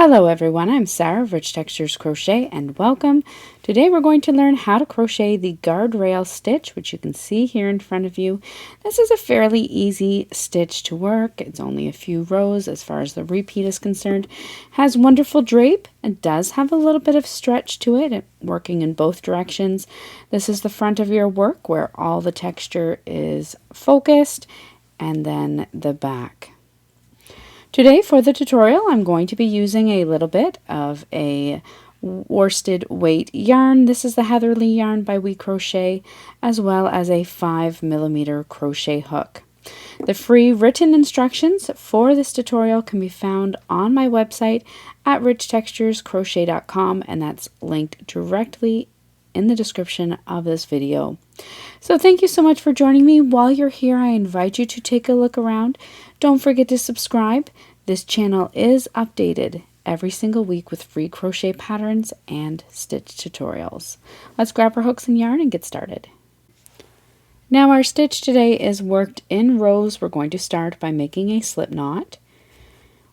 Hello everyone, I'm Sarah of Rich Textures Crochet and welcome. Today we're going to learn how to crochet the guardrail stitch, which you can see here in front of you. This is a fairly easy stitch to work. It's only a few rows as far as the repeat is concerned. Has wonderful drape and does have a little bit of stretch to it, working in both directions. This is the front of your work where all the texture is focused, and then the back. Today for the tutorial I'm going to be using a little bit of a worsted weight yarn. This is the Heatherly yarn by We Crochet, as well as a 5mm crochet hook. The free written instructions for this tutorial can be found on my website at richtexturescrochet.com, and that's linked directly in the description of this video. So thank you so much for joining me. While you're here, I invite you to take a look around. Don't forget to subscribe. This channel is updated every single week with free crochet patterns and stitch tutorials. Let's grab our hooks and yarn and get started. Now our stitch today is worked in rows. We're going to start by making a slip knot.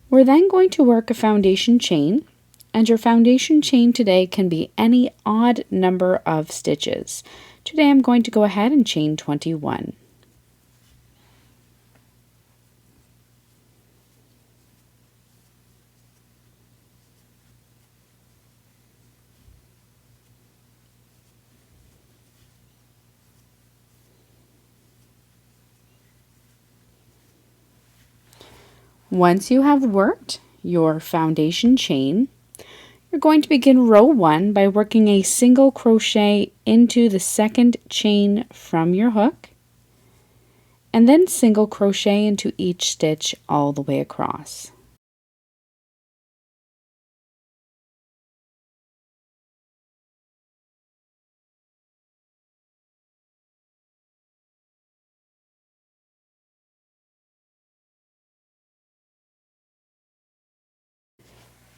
We're then going to work a foundation chain, and your foundation chain today can be any odd number of stitches. Today I'm going to go ahead and chain 21. Once you have worked your foundation chain, you're going to begin row 1 by working a single crochet into the second chain from your hook, and then single crochet into each stitch all the way across.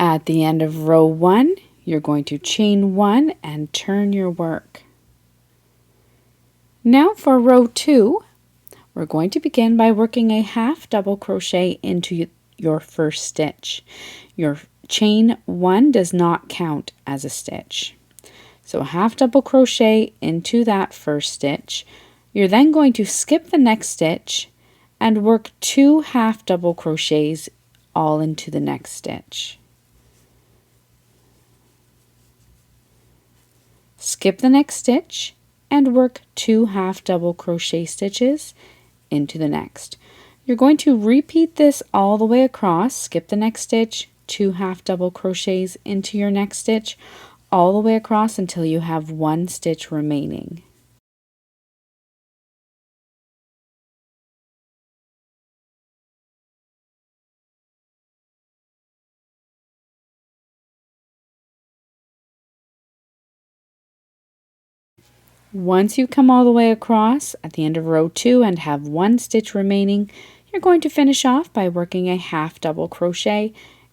At the end of row 1, you're going to chain 1 and turn your work. Now for row 2, we're going to begin by working a half double crochet into your first stitch. Your chain 1 does not count as a stitch. So half double crochet into that first stitch. You're then going to skip the next stitch and work 2 half double crochets all into the next stitch. Skip the next stitch and work 2 half double crochet stitches into the next. You're going to repeat this all the way across. Skip the next stitch, 2 half double crochets into your next stitch, all the way across until you have 1 stitch remaining. Once you come all the way across at the end of row 2 and have 1 stitch remaining, you're going to finish off by working a half double crochet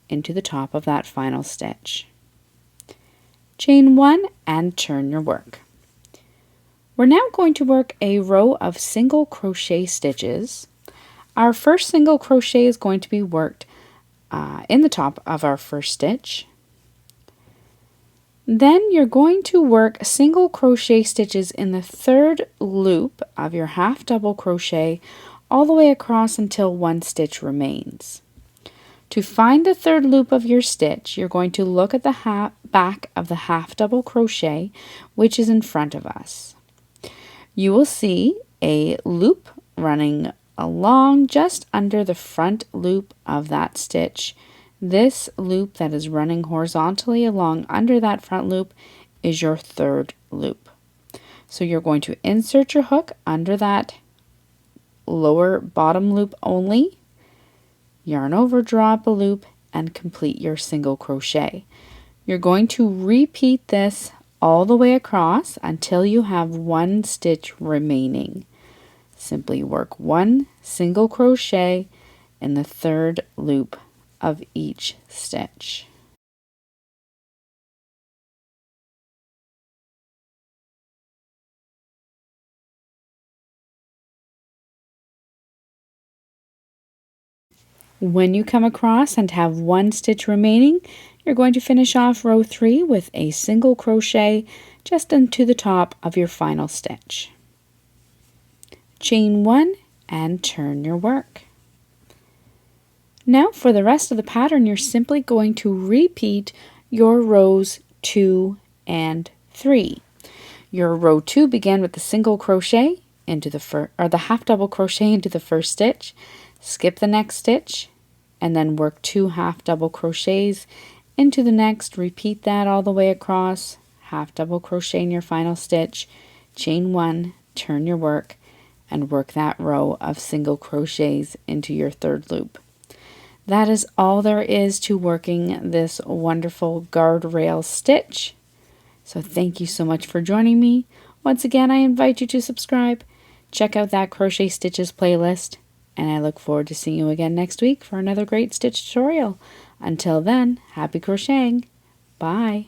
into the top of that final stitch. Chain 1 and turn your work. We're now going to work a row of single crochet stitches. Our first single crochet is going to be worked in the top of our first stitch. Then you're going to work single crochet stitches in the third loop of your half double crochet all the way across until 1 stitch remains. To find the third loop of your stitch, you're going to look at the back of the half double crochet, which is in front of us. You will see a loop running along just under the front loop of that stitch. This loop that is running horizontally along under that front loop is your third loop. So you're going to insert your hook under that lower bottom loop only, yarn over, draw up a loop, and complete your single crochet. You're going to repeat this all the way across until you have 1 stitch remaining. Simply work 1 single crochet in the third loop of each stitch. When you come across and have one stitch remaining, you're going to finish off row 3 with a single crochet just into the top of your final stitch. Chain 1 and turn your work. Now for the rest of the pattern, you're simply going to repeat your rows 2 and 3. Your row 2 began with the single crochet into the half double crochet into the first stitch, skip the next stitch, and then work 2 half double crochets into the next. Repeat that all the way across, half double crochet in your final stitch, chain 1, turn your work, and work that row of single crochets into your third loop. That is all there is to working this wonderful guardrail stitch. So thank you so much for joining me. Once again, I invite you to subscribe, check out that Crochet Stitches playlist, and I look forward to seeing you again next week for another great stitch tutorial. Until then, happy crocheting. Bye.